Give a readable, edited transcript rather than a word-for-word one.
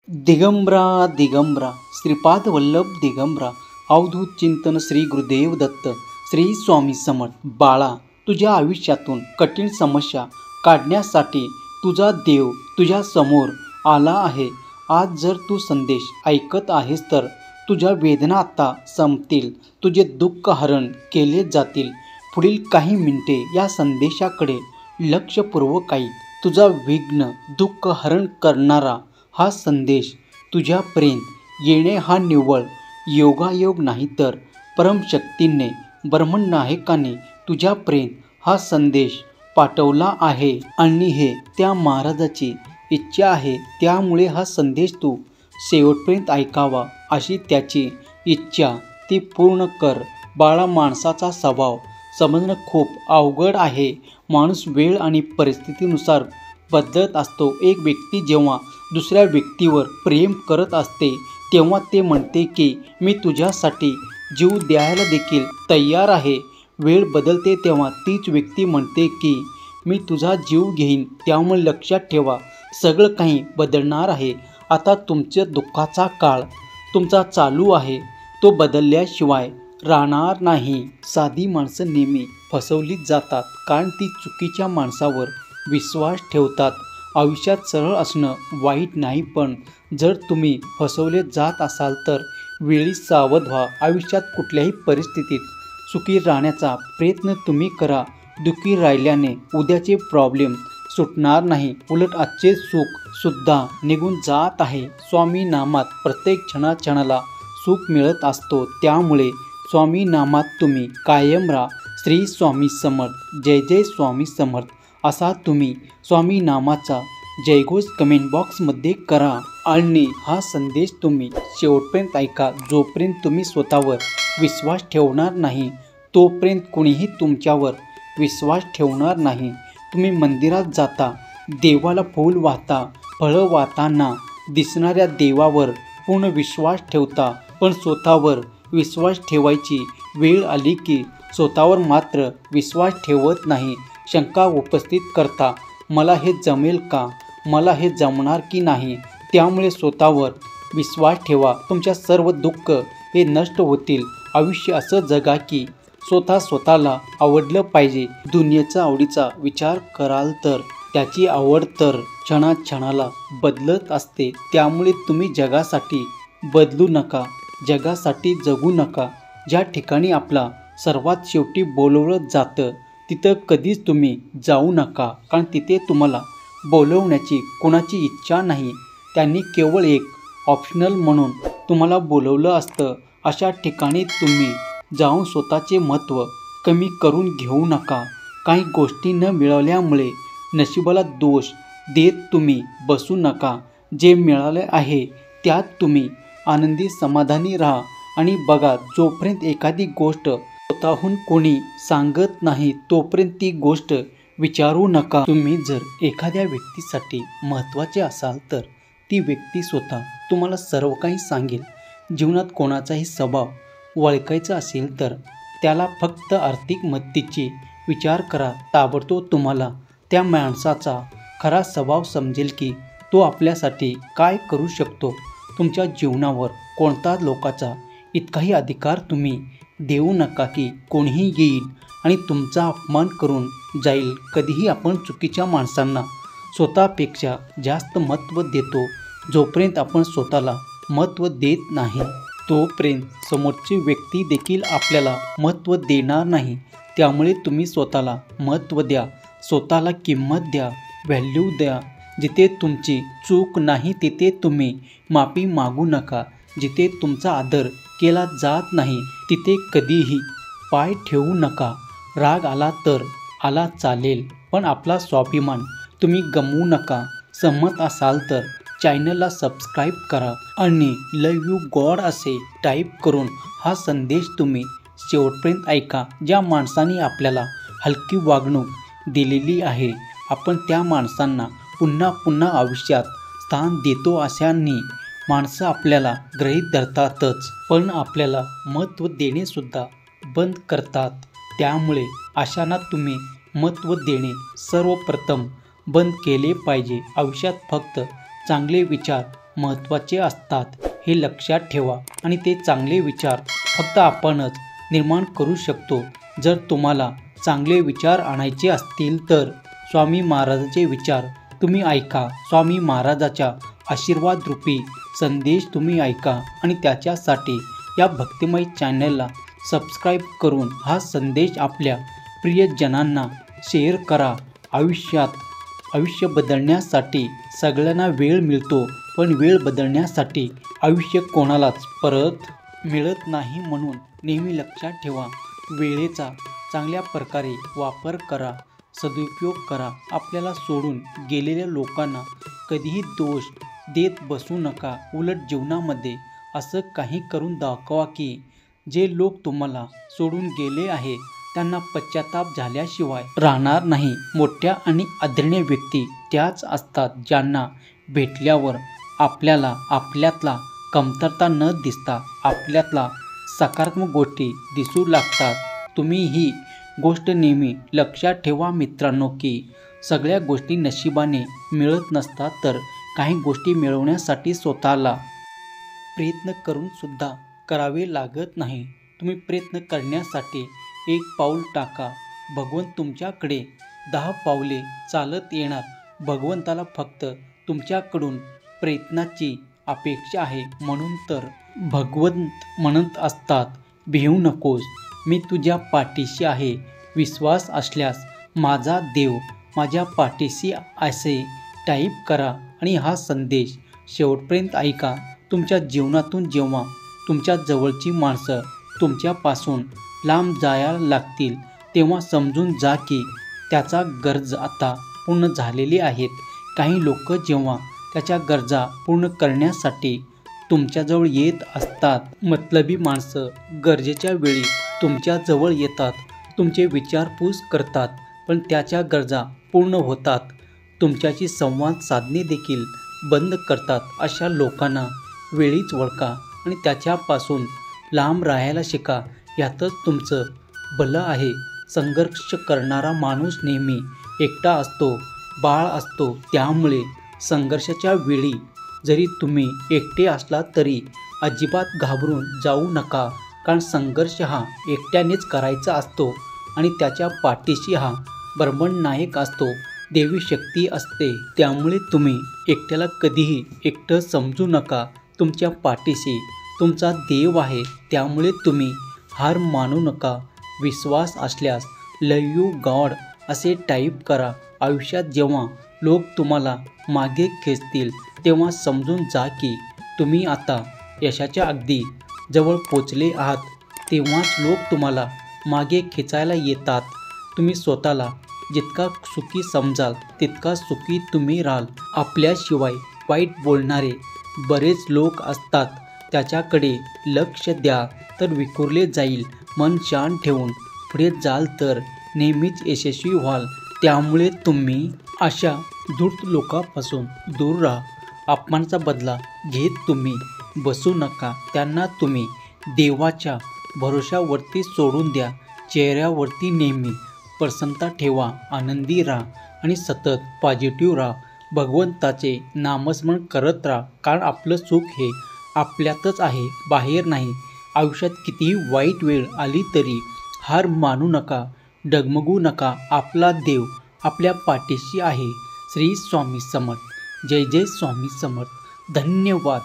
दिगंबरा दिगंबरा श्रीपाद वल्लभ दिगंबरा अवधूत चिंतन श्री गुरुदेव दत्त श्री स्वामी समर्थ. बाळा, तुझ्या आयुष्यातून कठीण समस्या काढण्यासाठी तुझा देव तुझ्या समोर आला आहे. आज जर तू संदेश ऐकत आहेस तर तुझ्या वेदना आता संपतील, तुझे दुःख हरण केले जातील. पुढील काही मिनिटे या संदेशाकडे लक्षपूर्वक ऐक. तुझा विघ्न दुःख हरण करणारा हा संदेश तुझ्यापर्यंत येणे हा निव्वळ योगायोग नाही तर परमशक्तीने ब्रह्मनायकाने तुझ्यापर्यंत हा संदेश पाठवला आहे आणि हे त्या महाराजाची इच्छा आहे. त्यामुळे हा संदेश तू शेवटपर्यंत ऐकावा अशी त्याची इच्छा, ती पूर्ण कर. बाळा, माणसाचा स्वभाव समजणं खूप अवघड आहे. माणूस वेळ आणि परिस्थितीनुसार बदलत असतो. एक व्यक्ती जेव्हा दुसऱ्या व्यक्तीवर प्रेम करत असते तेव्हा ते म्हणते की मी तुझ्यासाठी जीव द्यायला देखील तयार आहे. वेळ बदलते तेव्हा तीच व्यक्ती म्हणते की मी तुझा जीव घेईन. त्यामुळे लक्षात ठेवा, सगळं काही बदलणार आहे. आता तुमच्या दुःखाचा काळ तुमचा चालू आहे, तो बदलल्याशिवाय राहणार नाही. साधी माणसं नेहमी फसवली जातात कारण ती चुकीच्या माणसावर विश्वास ठेवतात. आयुष्यात सरळ असणं वाईट नाही, पण जर तुम्ही फसवले जात असाल तर वेळी सावध व्हा. आयुष्यात कुठल्याही परिस्थितीत सुखी राहण्याचा प्रयत्न तुम्ही करा. दुःखी राहिल्याने उद्याचे प्रॉब्लेम सुटणार नाही, उलट आजचे सुख सुद्धा निघून जात आहे. स्वामी नामात प्रत्येक क्षणाला सुख मिळत असतो. त्यामुळे स्वामी नामात तुम्ही कायम राहा. श्री स्वामी समर्थ, जय जय स्वामी समर्थ असा तुम्ही स्वामी नामाचा जयघोष कमेंट बॉक्समध्ये करा. आणि हा संदेश तुम्ही शेवटपर्यंत ऐका. जोपर्यंत तुम्ही स्वतःवर विश्वास ठेवणार नाही तोपर्यंत कोणीही तुमच्यावर विश्वास ठेवणार नाही. तुम्ही मंदिरात जाता, देवाला फूल वाहता, फळं वाहताना दिसणाऱ्या देवावर पूर्ण विश्वास ठेवता, पण स्वतःवर विश्वास ठेवायची वेळ आली की स्वतःवर मात्र विश्वास ठेवत नाही. शंका उपस्थित करता, मला हे जमेल का, मला हे जमणार की नाही. त्यामुळे स्वतःवर विश्वास ठेवा. तुमच्या सर्व दुःख हे नष्ट होतील. आयुष्य असं जगा की स्वतःला आवडलं पाहिजे. दुनियेचा आवडीचा विचार कराल तर त्याची आवड तर क्षणाला बदलत असते. त्यामुळे तुम्ही जगासाठी बदलू नका, जगासाठी जगू नका. ज्या ठिकाणी आपला सर्वात शेवटी बोलवलं जातं तिथं कधीच तुम्ही जाऊ नका, कारण तिथे तुम्हाला बोलवण्याची कोणाची इच्छा नाही. त्यांनी केवळ एक ऑप्शनल म्हणून तुम्हाला बोलवलं असतं. अशा ठिकाणी तुम्ही जाऊन स्वतःचे महत्त्व कमी करून घेऊ नका. काही गोष्टी न मिळाल्यामुळे नशिबाला दोष देत तुम्ही बसू नका. जे मिळाले आहे त्यात तुम्ही आनंदी समाधानी राहा. आणि बघा, जोपर्यंत एखादी गोष्ट स्वतःहून कोणी सांगत नाही तोपर्यंत ती गोष्ट विचारू नका. तुम्ही जर एखाद्या व्यक्तीसाठी महत्त्वाचे असाल तर ती व्यक्ती स्वतः तुम्हाला सर्व काही सांगेल. जीवनात कोणाचाही स्वभाव ओळखायचा असेल तर त्याला फक्त आर्थिक मदतीची विचार करा. ताबडतोब तुम्हाला त्या माणसाचा खरा स्वभाव समजेल की तो आपल्यासाठी काय करू शकतो. तुमच्या जीवनावर कोणता लोकाचा इतकाही अधिकार तुम्ही देऊ नका की कोणीही येईल आणि तुमचा अपमान करून जाईल. कधीही आपण चुकीच्या माणसांना स्वतःपेक्षा जास्त महत्त्व देतो. जोपर्यंत आपण स्वतःला महत्त्व देत नाही तोपर्यंत समोरची व्यक्ती देखील आपल्याला महत्त्व देणार नाही. त्यामुळे तुम्ही स्वतःला महत्त्व द्या, स्वतःला किंमत द्या, व्हॅल्यू द्या. जिथे तुमची चूक नाही तिथे तुम्ही माफी मागू नका. जिथे तुमचा आदर केला जात नाही तिथे कधीही पाय ठेवू नका. राग आला तर आला चालेल, पण आपला स्वाभिमान तुम्ही गमवू नका. सहमत असाल तर चॅनलला सबस्क्राईब करा आणि लव यू गॉड असे टाईप करून हा संदेश तुम्ही शेवटपर्यंत ऐका. ज्या माणसाने आपल्याला हलकी वागणूक दिलेली आहे आपण त्या माणसांना पुन्हा पुन्हा आयुष्यात स्थान देतो. अशांनी माणसं आपल्याला गृहीत धरतातच, पण आपल्याला महत्त्व देणेसुद्धा बंद करतात. त्यामुळे अशांना तुम्ही महत्त्व देणे सर्वप्रथम बंद केले पाहिजे. आयुष्यात फक्त चांगले विचार महत्त्वाचे असतात हे लक्षात ठेवा आणि ते चांगले विचार फक्त आपणच निर्माण करू शकतो. जर तुम्हाला चांगले विचार आणायचे असतील तर स्वामी महाराजांचे विचार तुम्ही ऐका. स्वामी महाराजाच्या आशीर्वादरूपी संदेश तुम्ही ऐका आणि त्याच्यासाठी या भक्तिमय चॅनलला सबस्क्राईब करून हा संदेश आपल्या प्रियजनांना शेअर करा. आयुष्य बदलण्यासाठी सगळ्यांना वेळ मिळतो, पण वेळ बदलण्यासाठी आयुष्य कोणालाच परत मिळत नाही. म्हणून नेहमी लक्षात ठेवा, वेळेचा चांगल्या प्रकारे वापर करा, सदुपयोग करा. आपल्याला सोडून गेलेल्या लोकांना कधीही दोष देत बसू नका. उलट जीवनामध्ये असं काही करून दाखवा की जे लोक तुम्हाला सोडून गेले आहे त्यांना पश्चाताप झाल्याशिवाय राहणार नाही. मोठ्या आणि आदरणीय व्यक्ती त्याच असतात ज्यांना भेटल्यावर आपल्याला आपल्यातला कमतरता न दिसता आपल्यातला सकारात्मक गोष्टी दिसू लागतात. तुम्ही ही गोष्ट नेहमी लक्षात ठेवा मित्रांनो, की सगळ्या गोष्टी नशिबाने मिळत नसतात, तर काही गोष्टी मिळवण्यासाठी स्वतःला प्रयत्न करून सुद्धा करावे लागत नाही. तुम्ही प्रयत्न करण्यासाठी एक पाऊल टाका, भगवंत तुमच्याकडे 10 पावले चालत येणार. भगवंताला फक्त तुमच्याकडून प्रयत्नाची अपेक्षा आहे. म्हणून तर भगवंत म्हणत असतात, भिवू नकोस, मी तुझ्या पाठीशी आहे. विश्वास असल्यास माझा देव माझ्या पाठीशी असे टाईप करा आणि हा संदेश शेवटपर्यंत ऐका. तुमच्या जीवनातून जेव्हा तुमच्या जवळची माणसं तुमच्यापासून लांब जायला लागतील तेव्हा समजून जा की त्याचा गरज आता पूर्ण झालेली आहेत. काही लोक जेव्हा त्याच्या गरजा पूर्ण करण्यासाठी तुमच्याजवळ येत असतात, मतलबी माणसं गरजेच्या वेळी तुमच्याजवळ येतात, तुमचे विचारपूस करतात, पण त्याच्या गरजा पूर्ण होतात तुमच्याशी संवाद साधणे देखील बंद करतात. अशा लोकांना वेळीच ओळखा आणि त्याच्यापासून लांब राहायला शिका. यातच तुमचं भलं आहे. संघर्ष करणारा माणूस नेहमी एकटा असतो, बाळ असतो. त्यामुळे संघर्षाच्या वेळी जरी तुम्ही एकटे असला तरी अजिबात घाबरून जाऊ नका, कारण संघर्ष हा एकट्यानेच करायचा असतो आणि त्याच्या पाठीशी हा ब्रह्मनायक असतो, देवी शक्ती असते. त्यामुळे तुम्ही एकट्याला कधीही एकटं समजू नका. तुमच्या पाठीशी तुमचा देव आहे. त्यामुळे तुम्ही हार मानू नका. विश्वास असल्यास लव यू गॉड असे टाईप करा. आयुष्यात जेव्हा लोक तुम्हाला मागे खेचतील तेव्हा समजून जा की तुम्ही आता यशाच्या अगदी जवळ पोचले आहात. तेव्हाच लोक तुम्हाला मागे खेचायला येतात. तुम्ही स्वतःला जितका सुखी समजाल तितका सुखी तुम्ही राहाल. आपल्याशिवाय वाईट बोलणारे बरेच लोक असतात, त्याच्याकडे लक्ष द्या तर विखुरले जाईल. मन शांत ठेवून पुढे जाल तर नेहमीच यशस्वी व्हाल. त्यामुळे तुम्ही अशा धूर्त लोकांपासून दूर राहा. अपमानाचा बदला घेत तुम्ही बसू नका. त्यांना तुम्ही देवाच्या भरोशावरती सोडून द्या. चेहऱ्यावरती नेहमी प्रसन्नता ठेवा. आनंदी राहा आणि सतत पॉझिटिव्ह राहा. भगवंताचे नामस्मरण करत राहा, कारण आपलं सुख हे आपल्यातच आहे, बाहेर नाही. आयुष्यात कितीही वाईट वेळ आली तरी हार मानू नका, डगमगू नका. आपला देव आपल्या पाठीशी आहे. श्री स्वामी समर्थ. जय जय स्वामी समर्थ. धन्यवाद.